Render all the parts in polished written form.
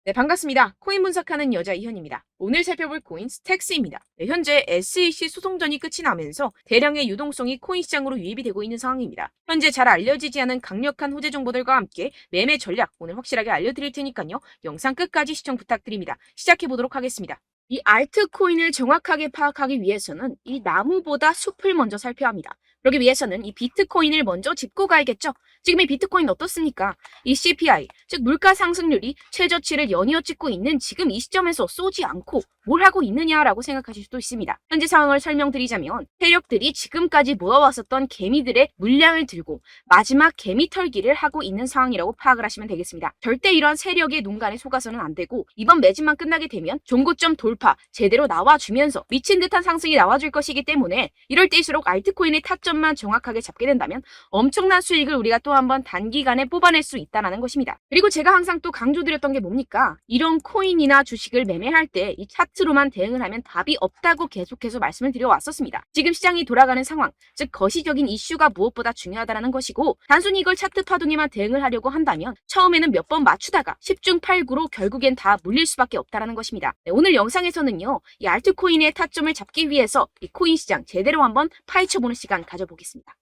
네, 반갑습니다. 코인 분석하는 여자 이현입니다. 오늘 살펴볼 코인 스택스입니다. 네, 현재 SEC 소송전이 끝이 나면서 대량의 유동성이 코인 시장으로 유입이 되고 있는 상황입니다. 현재 잘 알려지지 않은 강력한 호재 정보들과 함께 매매 전략 오늘 확실하게 알려드릴 테니까요. 영상 끝까지 시청 부탁드립니다. 시작해 보도록 하겠습니다. 이 알트코인을 정확하게 파악하기 위해서는 이 나무보다 숲을 먼저 살펴야 합니다. 그러기 위해서는 이 비트코인을 먼저 짚고 가야겠죠. 지금 이 비트코인 어떻습니까? 이 CPI, 즉 물가 상승률이 최저치를 연이어 찍고 있는 지금 이 시점에서 쏘지 않고 뭘 하고 있느냐라고 생각하실 수도 있습니다. 현재 상황을 설명드리자면 세력들이 지금까지 모아왔었던 개미들의 물량을 들고 마지막 개미 털기를 하고 있는 상황이라고 파악을 하시면 되겠습니다. 절대 이러한 세력의 농간에 속아서는 안 되고 이번 매집만 끝나게 되면 종고점 돌파 제대로 나와주면서 미친 듯한 상승이 나와줄 것이기 때문에 이럴 때일수록 알트코인의 타점만 정확하게 잡게 된다면 엄청난 수익을 우리가 또 한번 단기간에 뽑아낼 수 있다는 것입니다. 그리고 제가 항상 또 강조드렸던 게 뭡니까? 이런 코인이나 주식을 매매할 때 이 차트로만 대응을 하면 답이 없다고 계속해서 말씀을 드려왔었습니다. 지금 시장이 돌아가는 상황, 즉 거시적인 이슈가 무엇보다 중요하다는 것이고 단순히 이걸 차트 파동에만 대응을 하려고 한다면 처음에는 몇 번 맞추다가 10중 8구로 결국엔 다 물릴 수밖에 없다는 것입니다. 네, 오늘 영상에서는요. 이 알트코인의 타점을 잡기 위해서 이 코인 시장 제대로 한번 파헤쳐보는 시간 가져보겠습니다.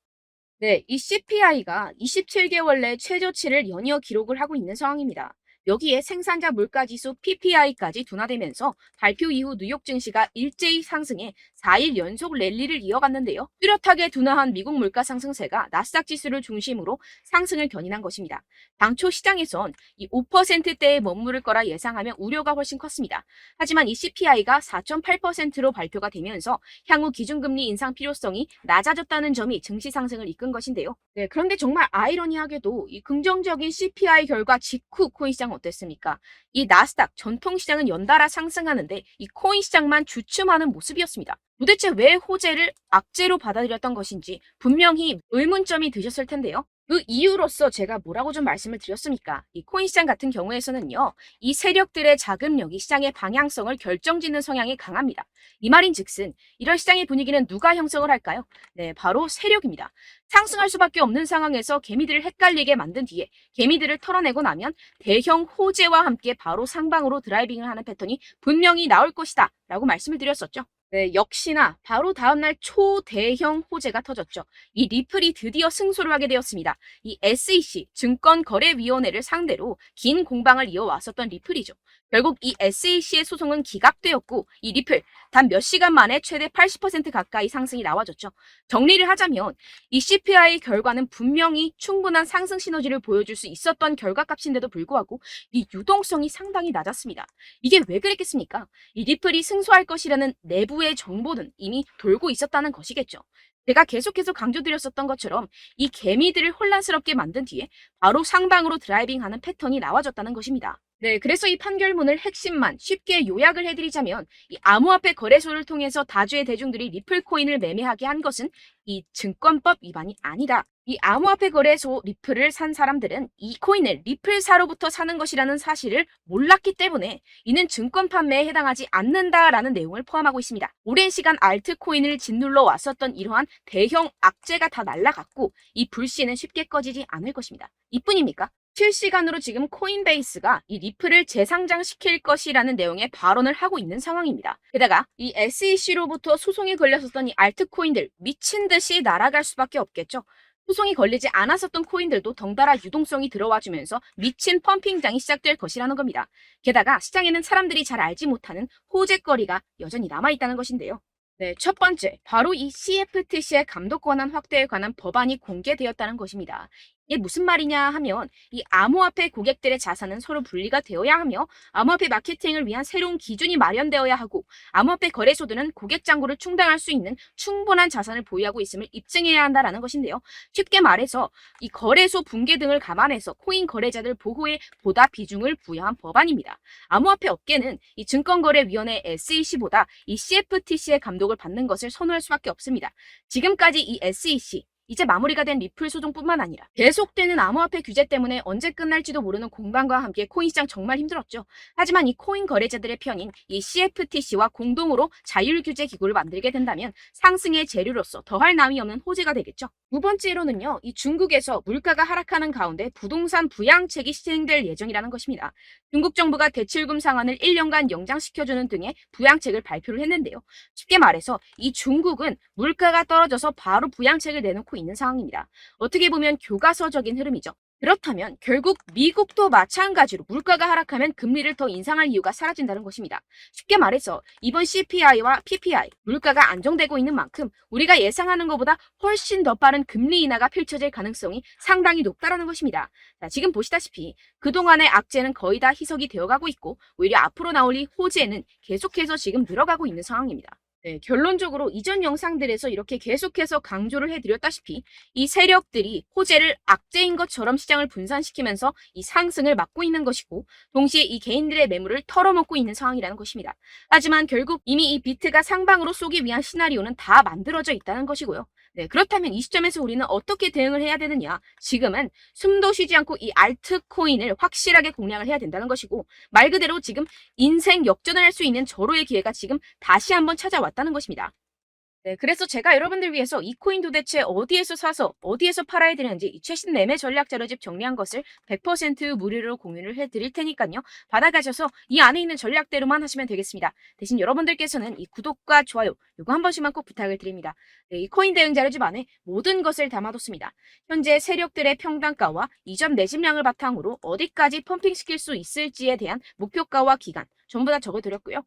네, 이 CPI가 27개월 내 최저치를 연이어 기록을 하고 있는 상황입니다. 여기에 생산자 물가지수 PPI까지 둔화되면서 발표 이후 뉴욕 증시가 일제히 상승해 4일 연속 랠리를 이어갔는데요. 뚜렷하게 둔화한 미국 물가 상승세가 나스닥 지수를 중심으로 상승을 견인한 것입니다. 당초 시장에선 이 5%대에 머무를 거라 예상하며 우려가 훨씬 컸습니다. 하지만 이 CPI가 4.8%로 발표가 되면서 향후 기준금리 인상 필요성이 낮아졌다는 점이 증시 상승을 이끈 것인데요. 네, 그런데 정말 아이러니하게도 이 긍정적인 CPI 결과 직후 코인 시장 어땠습니까? 이 나스닥 전통 시장은 연달아 상승하는데 이 코인 시장만 주춤하는 모습이었습니다. 도대체 왜 호재를 악재로 받아들였던 것인지 분명히 의문점이 드셨을 텐데요. 그 이유로서 제가 뭐라고 좀 말씀을 드렸습니까? 이 코인 시장 같은 경우에서는요. 이 세력들의 자금력이 시장의 방향성을 결정짓는 성향이 강합니다. 이 말인즉슨 이런 시장의 분위기는 누가 형성을 할까요? 네, 바로 세력입니다. 상승할 수밖에 없는 상황에서 개미들을 헷갈리게 만든 뒤에 개미들을 털어내고 나면 대형 호재와 함께 바로 상방으로 드라이빙을 하는 패턴이 분명히 나올 것이다 라고 말씀을 드렸었죠. 네, 역시나 바로 다음날 초대형 호재가 터졌죠. 이 리플이 드디어 승소를 하게 되었습니다. 이 SEC 증권거래위원회를 상대로 긴 공방을 이어왔었던 리플이죠. 결국 이 SEC의 소송은 기각되었고 이 리플 단 몇 시간 만에 최대 80% 가까이 상승이 나와줬죠. 정리를 하자면 이 CPI 결과는 분명히 충분한 상승 시너지를 보여줄 수 있었던 결과값인데도 불구하고 이 유동성이 상당히 낮았습니다. 이게 왜 그랬겠습니까? 이 리플이 승소할 것이라는 내부의 정보는 이미 돌고 있었다는 것이겠죠. 제가 계속해서 강조드렸었던 것처럼 이 개미들을 혼란스럽게 만든 뒤에 바로 상방으로 드라이빙하는 패턴이 나와졌다는 것입니다. 네, 그래서 이 판결문을 핵심만 쉽게 요약을 해드리자면 이 암호화폐 거래소를 통해서 다주의 대중들이 리플 코인을 매매하게 한 것은 이 증권법 위반이 아니다. 이 암호화폐 거래소 리플을 산 사람들은 이 코인을 리플사로부터 사는 것이라는 사실을 몰랐기 때문에 이는 증권 판매에 해당하지 않는다라는 내용을 포함하고 있습니다. 오랜 시간 알트코인을 짓눌러 왔었던 이러한 대형 악재가 다 날아갔고 이 불씨는 쉽게 꺼지지 않을 것입니다. 이뿐입니까? 실시간으로 지금 코인베이스가 이 리플을 재상장시킬 것이라는 내용의 발언을 하고 있는 상황입니다. 게다가 이 SEC로부터 소송이 걸렸었던 이 알트코인들 미친 듯이 날아갈 수밖에 없겠죠. 소송이 걸리지 않았었던 코인들도 덩달아 유동성이 들어와주면서 미친 펌핑장이 시작될 것이라는 겁니다. 게다가 시장에는 사람들이 잘 알지 못하는 호재거리가 여전히 남아있다는 것인데요. 네, 첫 번째, 바로 이 CFTC의 감독 권한 확대에 관한 법안이 공개되었다는 것입니다. 이게 무슨 말이냐 하면 이 암호화폐 고객들의 자산은 서로 분리가 되어야 하며 암호화폐 마케팅을 위한 새로운 기준이 마련되어야 하고 암호화폐 거래소들은 고객 잔고를 충당할 수 있는 충분한 자산을 보유하고 있음을 입증해야 한다는 것인데요. 쉽게 말해서 이 거래소 붕괴 등을 감안해서 코인 거래자들 보호에 보다 비중을 부여한 법안입니다. 암호화폐 업계는 이 증권거래위원회 SEC보다 이 CFTC의 감독을 받는 것을 선호할 수밖에 없습니다. 지금까지 이 SEC 이제 마무리가 된 리플 소송뿐만 아니라 계속되는 암호화폐 규제 때문에 언제 끝날지도 모르는 공방과 함께 코인 시장 정말 힘들었죠. 하지만 이 코인 거래자들의 편인 이 CFTC와 공동으로 자율규제 기구를 만들게 된다면 상승의 재료로서 더할 나위 없는 호재가 되겠죠. 두 번째로는요, 이 중국에서 물가가 하락하는 가운데 부동산 부양책이 시행될 예정이라는 것입니다. 중국 정부가 대출금 상환을 1년간 연장시켜주는 등의 부양책을 발표를 했는데요. 쉽게 말해서 이 중국은 물가가 떨어져서 바로 부양책을 내놓고 있는 상황입니다. 어떻게 보면 교과서적인 흐름이죠. 그렇다면 결국 미국도 마찬가지로 물가가 하락하면 금리를 더 인상할 이유가 사라진다는 것입니다. 쉽게 말해서 이번 CPI와 PPI, 물가가 안정되고 있는 만큼 우리가 예상하는 것보다 훨씬 더 빠른 금리 인하가 펼쳐질 가능성이 상당히 높다는 것입니다. 자, 지금 보시다시피 그동안의 악재는 거의 다 희석이 되어가고 있고 오히려 앞으로 나올 이 호재는 계속해서 지금 늘어가고 있는 상황입니다. 네, 결론적으로 이전 영상들에서 이렇게 계속해서 강조를 해드렸다시피 이 세력들이 호재를 악재인 것처럼 시장을 분산시키면서 이 상승을 막고 있는 것이고 동시에 이 개인들의 매물을 털어먹고 있는 상황이라는 것입니다. 하지만 결국 이미 이 비트가 상방으로 쏘기 위한 시나리오는 다 만들어져 있다는 것이고요. 네, 그렇다면 이 시점에서 우리는 어떻게 대응을 해야 되느냐? 지금은 숨도 쉬지 않고 이 알트코인을 확실하게 공략을 해야 된다는 것이고 말 그대로 지금 인생 역전을 할 수 있는 절호의 기회가 지금 다시 한번 찾아왔다는 것입니다. 네, 그래서 제가 여러분들 위해서 이 코인 도대체 어디에서 사서 어디에서 팔아야 되는지 이 최신 매매 전략 자료집 정리한 것을 100% 무료로 공유를 해드릴 테니까요. 받아가셔서 이 안에 있는 전략대로만 하시면 되겠습니다. 대신 여러분들께서는 이 구독과 좋아요 이거 한 번씩만 꼭 부탁을 드립니다. 네, 이 코인 대응 자료집 안에 모든 것을 담아뒀습니다. 현재 세력들의 평단가와 이전 매집량을 바탕으로 어디까지 펌핑시킬 수 있을지에 대한 목표가와 기간 전부 다 적어드렸고요.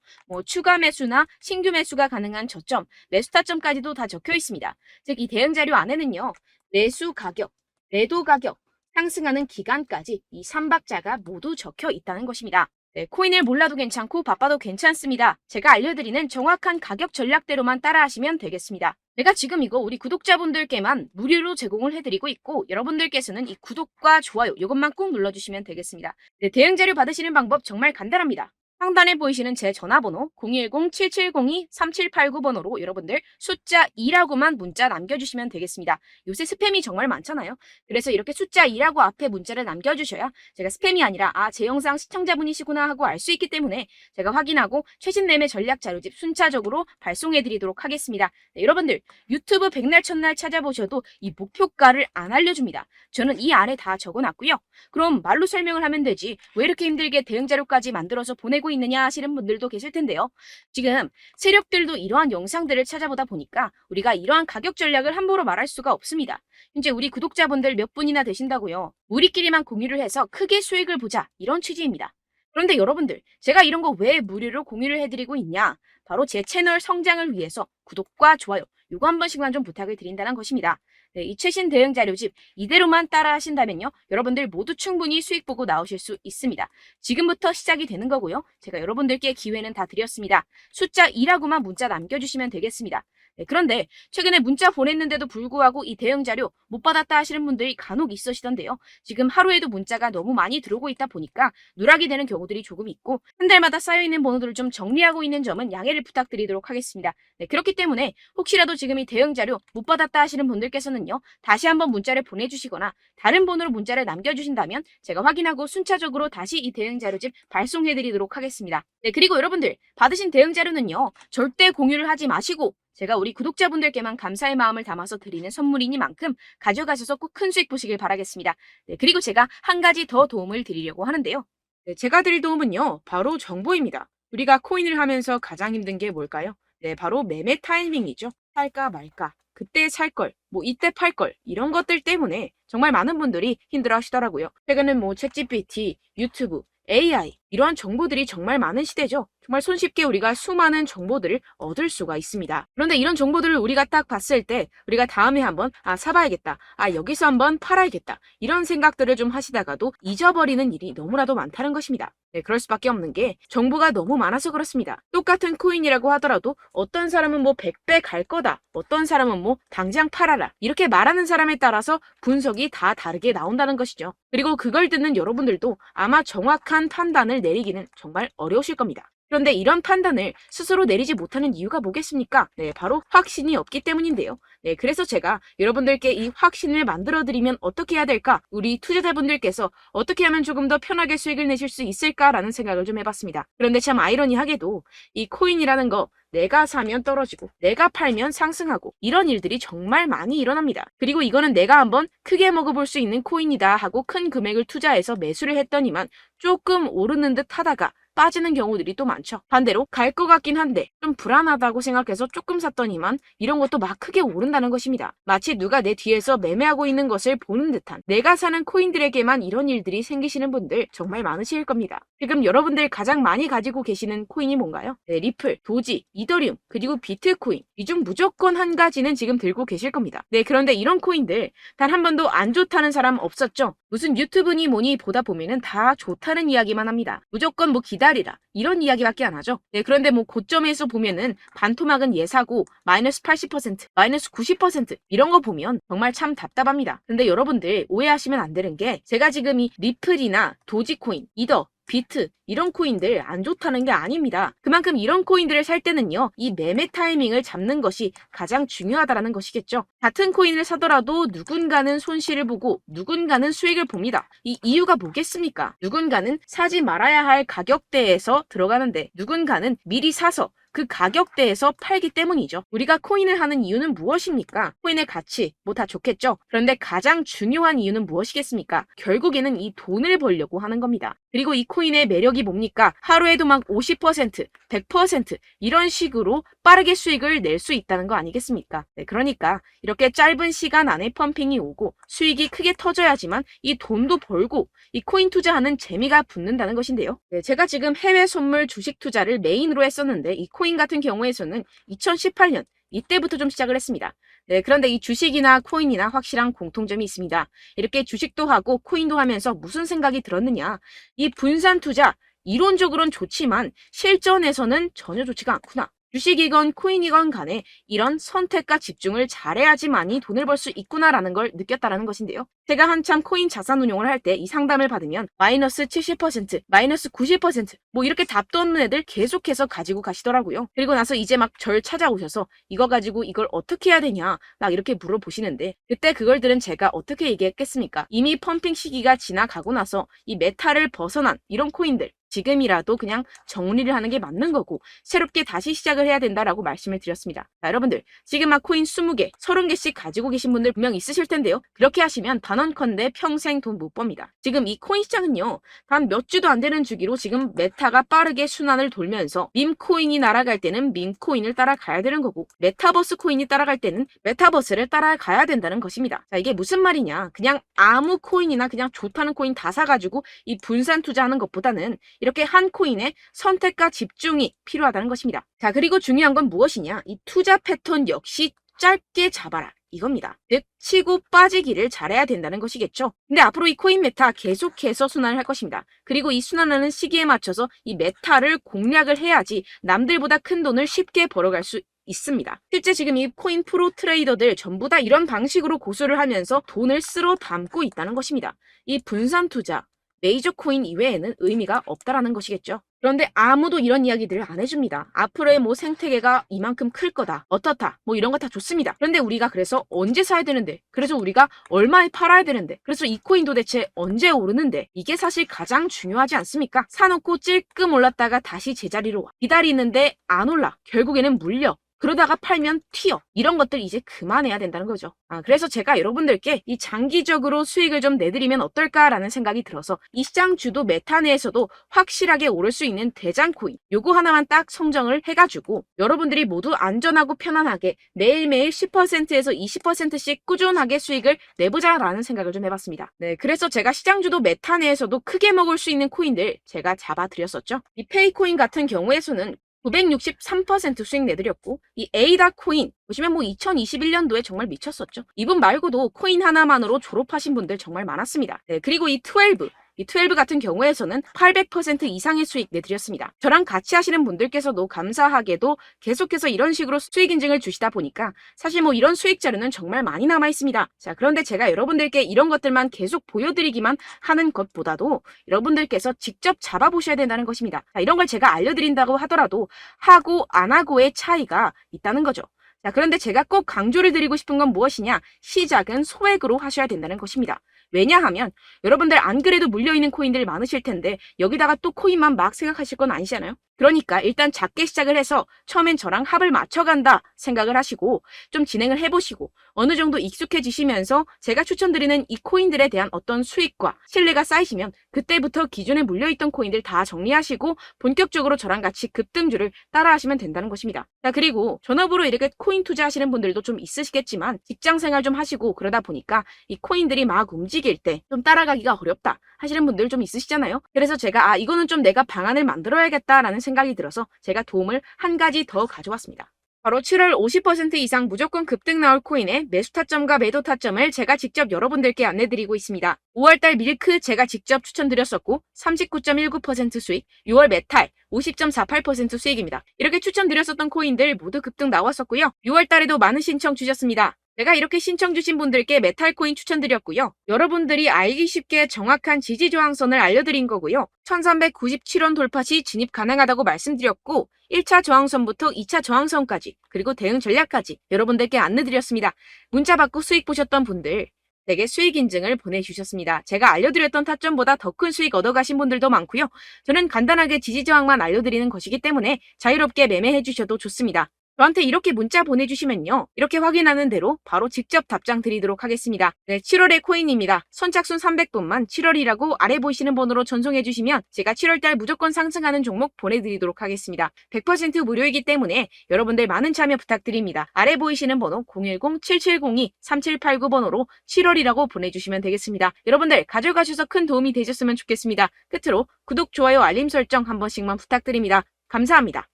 추가 매수나 신규 매수가 가능한 저점, 매수 타점까지도 다 적혀 있습니다. 즉, 이 대응 자료 안에는요, 매수 가격, 매도 가격, 상승하는 기간까지 이 3박자가 모두 적혀 있다는 것입니다. 네, 코인을 몰라도 괜찮고 바빠도 괜찮습니다. 제가 알려드리는 정확한 가격 전략대로만 따라하시면 되겠습니다. 제가 지금 이거 우리 구독자분들께만 무료로 제공을 해드리고 있고 여러분들께서는 이 구독과 좋아요 이것만 꼭 눌러주시면 되겠습니다. 네, 대응 자료 받으시는 방법 정말 간단합니다. 상단에 보이시는 제 전화번호 010-7702-3789번호로 여러분들 숫자 2라고만 문자 남겨주시면 되겠습니다. 요새 스팸이 정말 많잖아요. 그래서 이렇게 숫자 2라고 앞에 문자를 남겨주셔야 제가 스팸이 아니라 제 영상 시청자분이시구나 하고 알 수 있기 때문에 제가 확인하고 최신 매매 전략 자료집 순차적으로 발송해드리도록 하겠습니다. 네, 여러분들 유튜브 백날 첫날 찾아보셔도 이 목표가를 안 알려줍니다. 저는 이 안에 다 적어놨고요. 그럼 말로 설명을 하면 되지 왜 이렇게 힘들게 대응 자료까지 만들어서 보내고 있느냐 하시는 분들도 계실 텐데요. 지금 세력들도 이러한 영상들을 찾아보다 보니까 우리가 이러한 가격 전략을 함부로 말할 수가 없습니다. 현재 우리 구독자분들 몇 분이나 되신다고요. 우리끼리만 공유를 해서 크게 수익을 보자 이런 취지입니다. 그런데 여러분들 제가 이런 거 왜 무료로 공유를 해드리고 있냐? 바로 제 채널 성장을 위해서 구독과 좋아요 이거 한 번씩만 좀 부탁을 드린다는 것입니다. 네, 이 최신 대응 자료집 이대로만 따라 하신다면요. 여러분들 모두 충분히 수익 보고 나오실 수 있습니다. 지금부터 시작이 되는 거고요. 제가 여러분들께 기회는 다 드렸습니다. 숫자 2라고만 문자 남겨주시면 되겠습니다. 네, 그런데 최근에 문자 보냈는데도 불구하고 이 대응 자료 못 받았다 하시는 분들이 간혹 있으시던데요. 지금 하루에도 문자가 너무 많이 들어오고 있다 보니까 누락이 되는 경우들이 조금 있고 한 달마다 쌓여있는 번호들을 좀 정리하고 있는 점은 양해를 부탁드리도록 하겠습니다. 네, 그렇기 때문에 혹시라도 지금 이 대응 자료 못 받았다 하시는 분들께서는요. 다시 한번 문자를 보내주시거나 다른 번호로 문자를 남겨주신다면 제가 확인하고 순차적으로 다시 이 대응 자료집 발송해드리도록 하겠습니다. 네, 그리고 여러분들 받으신 대응 자료는요. 절대 공유를 하지 마시고 제가 우리 구독자분들께만 감사의 마음을 담아서 드리는 선물이니만큼 가져가셔서 꼭 큰 수익 보시길 바라겠습니다. 네, 그리고 제가 한 가지 더 도움을 드리려고 하는데요. 네, 제가 드릴 도움은요. 바로 정보입니다. 우리가 코인을 하면서 가장 힘든 게 뭘까요? 네, 바로 매매 타이밍이죠. 살까 말까, 그때 살 걸, 이때 팔 걸, 이런 것들 때문에 정말 많은 분들이 힘들어 하시더라고요. 최근은 챗GPT, 유튜브, AI 이러한 정보들이 정말 많은 시대죠. 정말 손쉽게 우리가 수많은 정보들을 얻을 수가 있습니다. 그런데 이런 정보들을 우리가 딱 봤을 때 우리가 다음에 한번 사봐야겠다. 여기서 한번 팔아야겠다. 이런 생각들을 좀 하시다가도 잊어버리는 일이 너무나도 많다는 것입니다. 네, 그럴 수밖에 없는 게 정보가 너무 많아서 그렇습니다. 똑같은 코인이라고 하더라도 어떤 사람은 100배 갈 거다. 어떤 사람은 당장 팔아라. 이렇게 말하는 사람에 따라서 분석이 다 다르게 나온다는 것이죠. 그리고 그걸 듣는 여러분들도 아마 정확한 판단을 내리기는 정말 어려우실 겁니다. 그런데 이런 판단을 스스로 내리지 못하는 이유가 뭐겠습니까? 네, 바로 확신이 없기 때문인데요. 네, 그래서 제가 여러분들께 이 확신을 만들어드리면 어떻게 해야 될까? 우리 투자자분들께서 어떻게 하면 조금 더 편하게 수익을 내실 수 있을까라는 생각을 좀 해봤습니다. 그런데 참 아이러니하게도 이 코인이라는 거 내가 사면 떨어지고 내가 팔면 상승하고 이런 일들이 정말 많이 일어납니다. 그리고 이거는 내가 한번 크게 먹어볼 수 있는 코인이다 하고 큰 금액을 투자해서 매수를 했더니만 조금 오르는 듯 하다가 빠지는 경우들이 또 많죠. 반대로 갈 것 같긴 한데 좀 불안하다고 생각해서 조금 샀더니만 이런 것도 막 크게 오른다는 것입니다. 마치 누가 내 뒤에서 매매하고 있는 것을 보는 듯한, 내가 사는 코인들에게만 이런 일들이 생기시는 분들 정말 많으실 겁니다. 지금 여러분들 가장 많이 가지고 계시는 코인이 뭔가요? 네, 리플, 도지, 이더리움, 그리고 비트코인. 이 중 무조건 한 가지는 지금 들고 계실 겁니다. 네, 그런데 이런 코인들 단 한 번도 안 좋다는 사람 없었죠? 무슨 유튜브니 뭐니 보다 보면은 다 좋다는 이야기만 합니다. 무조건 뭐 기다리라 이런 이야기밖에 안 하죠. 네, 그런데 뭐 고점에서 보면은 반토막은 예사고 마이너스 80%, 마이너스 90% 이런 거 보면 정말 참 답답합니다. 근데 여러분들 오해하시면 안 되는 게, 제가 지금 이 리플이나 도지코인, 이더, 비트 이런 코인들 안 좋다는 게 아닙니다. 그만큼 이런 코인들을 살 때는요, 이 매매 타이밍을 잡는 것이 가장 중요하다는 것이겠죠. 같은 코인을 사더라도 누군가는 손실을 보고 누군가는 수익을 봅니다. 이 이유가 뭐겠습니까? 누군가는 사지 말아야 할 가격대에서 들어가는데 누군가는 미리 사서 그 가격대에서 팔기 때문이죠. 우리가 코인을 하는 이유는 무엇입니까? 코인의 가치, 뭐 다 좋겠죠? 그런데 가장 중요한 이유는 무엇이겠습니까? 결국에는 이 돈을 벌려고 하는 겁니다. 그리고 이 코인의 매력이 뭡니까? 하루에도 막 50%, 100% 이런 식으로 빠르게 수익을 낼 수 있다는 거 아니겠습니까? 네, 그러니까 이렇게 짧은 시간 안에 펌핑이 오고 수익이 크게 터져야지만 이 돈도 벌고 이 코인 투자하는 재미가 붙는다는 것인데요. 네, 제가 지금 해외 선물 주식 투자를 메인으로 했었는데 이 코인 같은 경우에서는 2018년 이때부터 좀 시작을 했습니다. 네, 그런데 이 주식이나 코인이나 확실한 공통점이 있습니다. 이렇게 주식도 하고 코인도 하면서 무슨 생각이 들었느냐? 이 분산 투자, 이론적으로는 좋지만 실전에서는 전혀 좋지가 않구나. 주식이건 코인이건 간에 이런 선택과 집중을 잘해야지만이 돈을 벌 수 있구나라는 걸 느꼈다라는 것인데요. 제가 한참 코인 자산 운용을 할 때 이 상담을 받으면 마이너스 70%, 마이너스 90% 뭐 이렇게 답도 없는 애들 계속해서 가지고 가시더라고요. 그리고 나서 이제 막 절 찾아오셔서 이거 가지고 이걸 어떻게 해야 되냐 막 이렇게 물어보시는데, 그때 그걸 들은 제가 어떻게 얘기했겠습니까? 이미 펌핑 시기가 지나가고 나서 이 메타를 벗어난 이런 코인들 지금이라도 그냥 정리를 하는 게 맞는 거고 새롭게 다시 시작을 해야 된다라고 말씀을 드렸습니다. 자, 여러분들 지금 막 코인 20개, 30개씩 가지고 계신 분들 분명 있으실 텐데요. 그렇게 하시면 단언컨대 평생 돈 못 법니다. 지금 이 코인 시장은요, 단 몇 주도 안 되는 주기로 지금 메타가 빠르게 순환을 돌면서 밈코인이 날아갈 때는 밈코인을 따라가야 되는 거고 메타버스 코인이 따라갈 때는 메타버스를 따라가야 된다는 것입니다. 자, 이게 무슨 말이냐? 그냥 아무 코인이나 그냥 좋다는 코인 다 사가지고 이 분산 투자하는 것보다는 이렇게 한 코인에 선택과 집중이 필요하다는 것입니다. 자, 그리고 중요한 건 무엇이냐? 이 투자 패턴 역시 짧게 잡아라. 이겁니다. 즉 치고 빠지기를 잘해야 된다는 것이겠죠. 근데 앞으로 이 코인 메타 계속해서 순환을 할 것입니다. 그리고 이 순환하는 시기에 맞춰서 이 메타를 공략을 해야지 남들보다 큰 돈을 쉽게 벌어갈 수 있습니다. 실제 지금 이 코인 프로 트레이더들 전부 다 이런 방식으로 고수를 하면서 돈을 쓸어 담고 있다는 것입니다. 이 분산 투자, 메이저 코인 이외에는 의미가 없다라는 것이겠죠. 그런데 아무도 이런 이야기들을 안 해줍니다. 앞으로의 뭐 생태계가 이만큼 클 거다, 어떻다, 뭐 이런 거 다 좋습니다. 그런데 우리가 그래서 언제 사야 되는데, 그래서 우리가 얼마에 팔아야 되는데, 그래서 이 코인 도대체 언제 오르는데, 이게 사실 가장 중요하지 않습니까? 사놓고 찔끔 올랐다가 다시 제자리로 와. 기다리는데 안 올라. 결국에는 물려. 그러다가 팔면 튀어. 이런 것들 이제 그만해야 된다는 거죠. 그래서 제가 여러분들께 이 장기적으로 수익을 좀 내드리면 어떨까라는 생각이 들어서 이 시장 주도 메타 내에서도 확실하게 오를 수 있는 대장 코인 요거 하나만 딱 선정을 해가지고 여러분들이 모두 안전하고 편안하게 매일매일 10%에서 20%씩 꾸준하게 수익을 내보자라는 생각을 좀 해봤습니다. 네, 그래서 제가 시장 주도 메타 내에서도 크게 먹을 수 있는 코인들 제가 잡아드렸었죠. 이 페이코인 같은 경우에서는 963% 수익 내드렸고, 이 에이다 코인 보시면 뭐 2021년도에 정말 미쳤었죠. 이분 말고도 코인 하나만으로 졸업하신 분들 정말 많았습니다. 네, 그리고 이 12 이 12 같은 경우에서는 800% 이상의 수익 내드렸습니다. 저랑 같이 하시는 분들께서도 감사하게도 계속해서 이런 식으로 수익 인증을 주시다 보니까 사실 뭐 이런 수익 자료는 정말 많이 남아 있습니다. 자, 그런데 제가 여러분들께 이런 것들만 계속 보여드리기만 하는 것보다도 여러분들께서 직접 잡아보셔야 된다는 것입니다. 자, 이런 걸 제가 알려드린다고 하더라도 하고 안 하고의 차이가 있다는 거죠. 자, 그런데 제가 꼭 강조를 드리고 싶은 건 무엇이냐? 시작은 소액으로 하셔야 된다는 것입니다. 왜냐하면 여러분들 안 그래도 물려있는 코인들 많으실 텐데 여기다가 또 코인만 막 생각하실 건 아니잖아요. 그러니까 일단 작게 시작을 해서 처음엔 저랑 합을 맞춰간다 생각을 하시고 좀 진행을 해보시고 어느 정도 익숙해지시면서 제가 추천드리는 이 코인들에 대한 어떤 수익과 신뢰가 쌓이시면 그때부터 기존에 물려있던 코인들 다 정리하시고 본격적으로 저랑 같이 급등주를 따라하시면 된다는 것입니다. 자, 그리고 전업으로 이렇게 코인 투자하시는 분들도 좀 있으시겠지만 직장 생활 좀 하시고 그러다 보니까 이 코인들이 막 움직일 때 좀 따라가기가 어렵다 하시는 분들 좀 있으시잖아요. 그래서 제가 이거는 좀 내가 방안을 만들어야겠다라는 생각이 들어서 제가 도움을 한 가지 더 가져왔습니다. 바로 7월 50% 이상 무조건 급등 나올 코인의 매수 타점과 매도 타점을 제가 직접 여러분들께 안내드리고 있습니다. 5월달 밀크 제가 직접 추천드렸었고 39.19% 수익, 6월 메탈 50.48% 수익입니다. 이렇게 추천드렸었던 코인들 모두 급등 나왔었고요. 6월달에도 많은 신청 주셨습니다. 제가 이렇게 신청 주신 분들께 메탈코인 추천드렸고요. 여러분들이 알기 쉽게 정확한 지지저항선을 알려드린 거고요. 1397원 돌파 시 진입 가능하다고 말씀드렸고 1차 저항선부터 2차 저항선까지 그리고 대응 전략까지 여러분들께 안내드렸습니다. 문자 받고 수익 보셨던 분들 되게 수익 인증을 보내주셨습니다. 제가 알려드렸던 타점보다 더 큰 수익 얻어가신 분들도 많고요. 저는 간단하게 지지저항만 알려드리는 것이기 때문에 자유롭게 매매해 주셔도 좋습니다. 저한테 이렇게 문자 보내주시면요. 이렇게 확인하는 대로 바로 직접 답장 드리도록 하겠습니다. 네, 7월의 코인입니다. 선착순 300분만 7월이라고 아래 보이시는 번호로 전송해 주시면 제가 7월달 무조건 상승하는 종목 보내드리도록 하겠습니다. 100% 무료이기 때문에 여러분들 많은 참여 부탁드립니다. 아래 보이시는 번호 010-7702-3789번호로 7월이라고 보내주시면 되겠습니다. 여러분들 가져가셔서 큰 도움이 되셨으면 좋겠습니다. 끝으로 구독, 좋아요, 알림 설정 한 번씩만 부탁드립니다. 감사합니다.